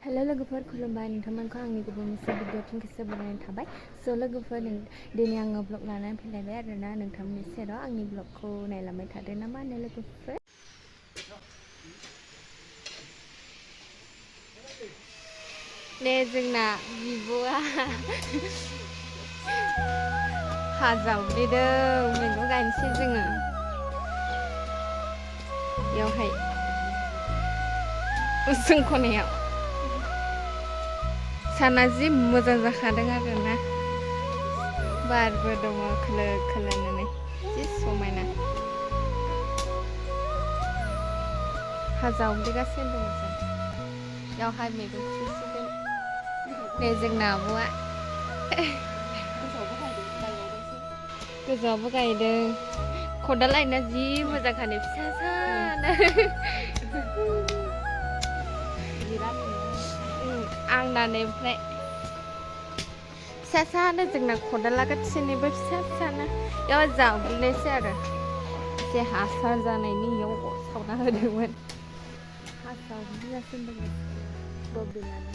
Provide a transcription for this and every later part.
hello लोगोफोर खुलुमबाय नोंथांमोनखौ आंनि गुबुन मोनसे भिडिअथिं गोसो बोनानै थाबाय स' लोगोफोर दिनै आङो ब्लग लानानै फैलायबाय आरोना नोंथांमोननि सेराव आंनि ब्लगखौ नायलांबाय थादो ना मा होनो लोगोफोर ने जोंना बिब'आ हा जावग्लिदों मैगं गायनोसै जोङो बेयावहाय उसुं खनायाव साना जि मोजां जाखादों आरोना बारबो दङ खोलो खोलोनो जि समायना हा जावग्लिगासिनो दङ जों बेयावहाय मैगं खुबैसिगोन नै जोंना आब'आ गोजौआवबो गायदों खदाल लायना जि मोजांखानो फिसा सानो आंनानै ओमफ्राय फिसा सानो जोंना खदाला गासैनिबो फिसा फिसानो बेयाव जावग्लिनोसै आरो एसे हासार जानायनि इयाव सावना होदोंमोन हा जावग्लिगासिनो दङ बबिनानै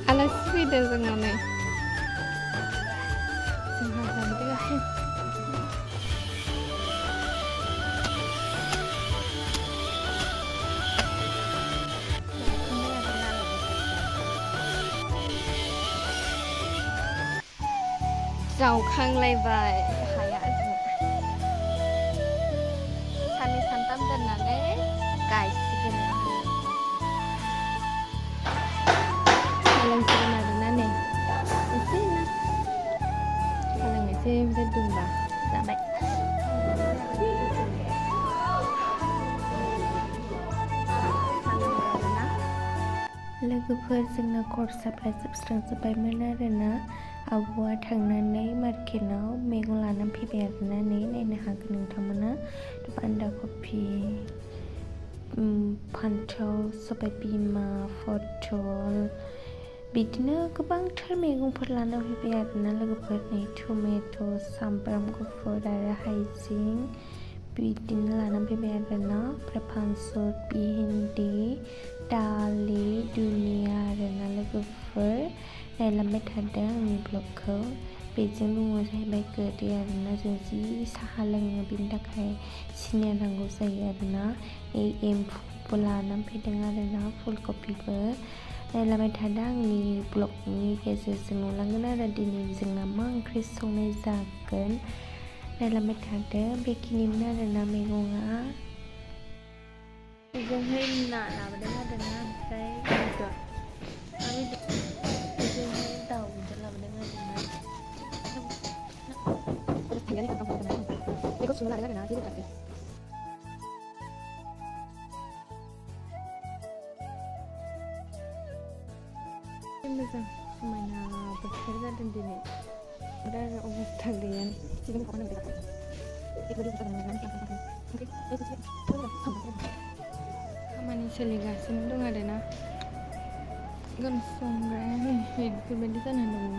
आलासि फैदों जोंनानै जोंहा जाबोगासिनो जावखांलायबाय हाया साननै सानथाम दोननानै गायसिगोन खालामसिगोन आरोना नै एसे ना खालामनोसै ओमफ्राय दुंबा जाबाय लोगोफोर जोंना खरसाफ्रा जोबस्रांजोब्बायमोन आरोना आब'आ थांनानै मार्केटआव मैगं लानानै फैबाय आरोना नै नायनो हागोन नोंथांमोना बान्दा कफि फान्थाव सबाय बिमा पटल बिदिनो गोबांथार मैगंफोर लाना फैबाय आरोना लोगोफोर नै टमेट' सामब्राम गुफुर आरो हाइजें बिदिनो लाना फैबाय आरोना ओमफ्राय फानलु भिन्दि दालि दुनिया आरोना लोगोफोर नायलांबाय थादों आंनि ब्लगखौ बेजों दङ जाहैबाय गोदै आरोना जों जि साहा लोङो बेनि थाखाय सिनिया नांगौ जायो आरोना एम्बुबो लानानै फैदों आरोना फुलकबिबो नायलांबाय थादों आंनि ब्लगनि गेजेरजों नुलांगोन आरो दिनै जोंना मा ओंख्रि संनाय जागोन नायलांबाय थादों बेखिनिमोन आरोना मैगङा बेजोंहाय ना लाबोदों आरोना ओमफ्राय बेदर बेजोंहाय दाउ बेदर लाबोदों आरोना बेखौ सुनो लादों आरोना जेबो जायाखै मोजां समायना बोथोर जादों दिनै आरो अबस्था गैया खामानि सोलिगासिनो दं आरोना संग्राया नै बेफोरबायदि जानानै दङ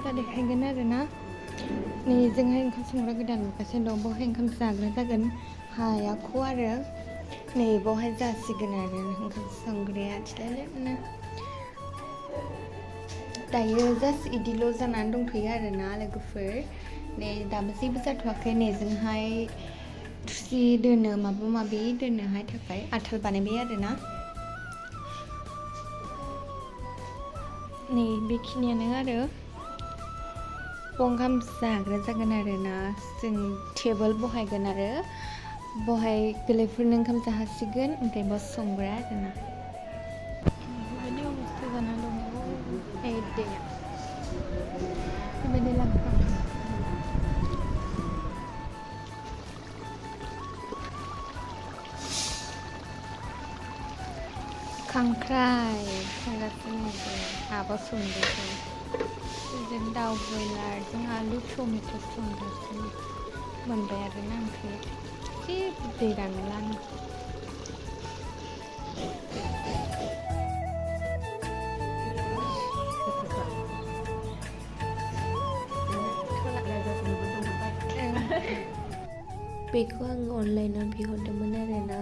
दा देखायगोन आरोना नै जोंहाय ओंखाम संग्रा गोदान लुगासिनो दं बेवहाय ओंखाम जाग्रा जागोन हायाखौ आरो नै बावहाय जासिगोन आरो ओंखाम संग्राया थिलायलायनो दायो जास्ट इदिल' जानानै दंथ'यो आरोना लोगोफोर नै दाबो जेबो जाथ'वाखै नै जोंहाय थुसि दोनो माबा माबि दोननोहाय थाखाय आथाल बानायबाय आरोना नै बेखिनियानो आरो ओंखाम जाग्रा जागोन आरोना जों टेबोल बहायगोन आरो बहाय गोरलैफोरनो ओंखाम जाहोसिगोन ओमफ्राय बस संग्रा आरोना बेबायदि अबस्था जाना दङ एडेया बेबायदि लांफा kangkrai संगासिनो आबा संदों जों दाउ ब्रयलार जों आलु टमेट' संगासिनो मोनबाय आरोना ओमफ्राय एसे दै रानलानो बेखौ आं अनलाइनाव बिहरदोंमोन आरोना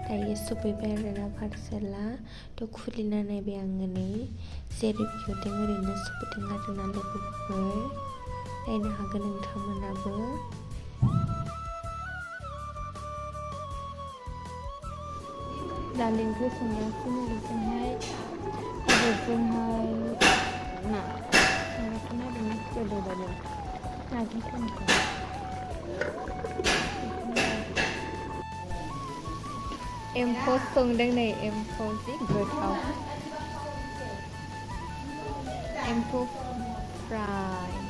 दायो सफैबाय आरोना पार्सेला थ' खुलिना नायबाय आङो नै जेरै बिहरदों ओरैनो सफैदों आरोना लोगोफोर नायनो हागोन नोंथांमोनाबो दालि ओंख्रि संगासिनो बेजोंहाय ना संगासिनो आरोना गोदौबाय नाजों टमेट' एम्फौ संदों नै एम्फौ जि गोथाव एम्फौ फ्राय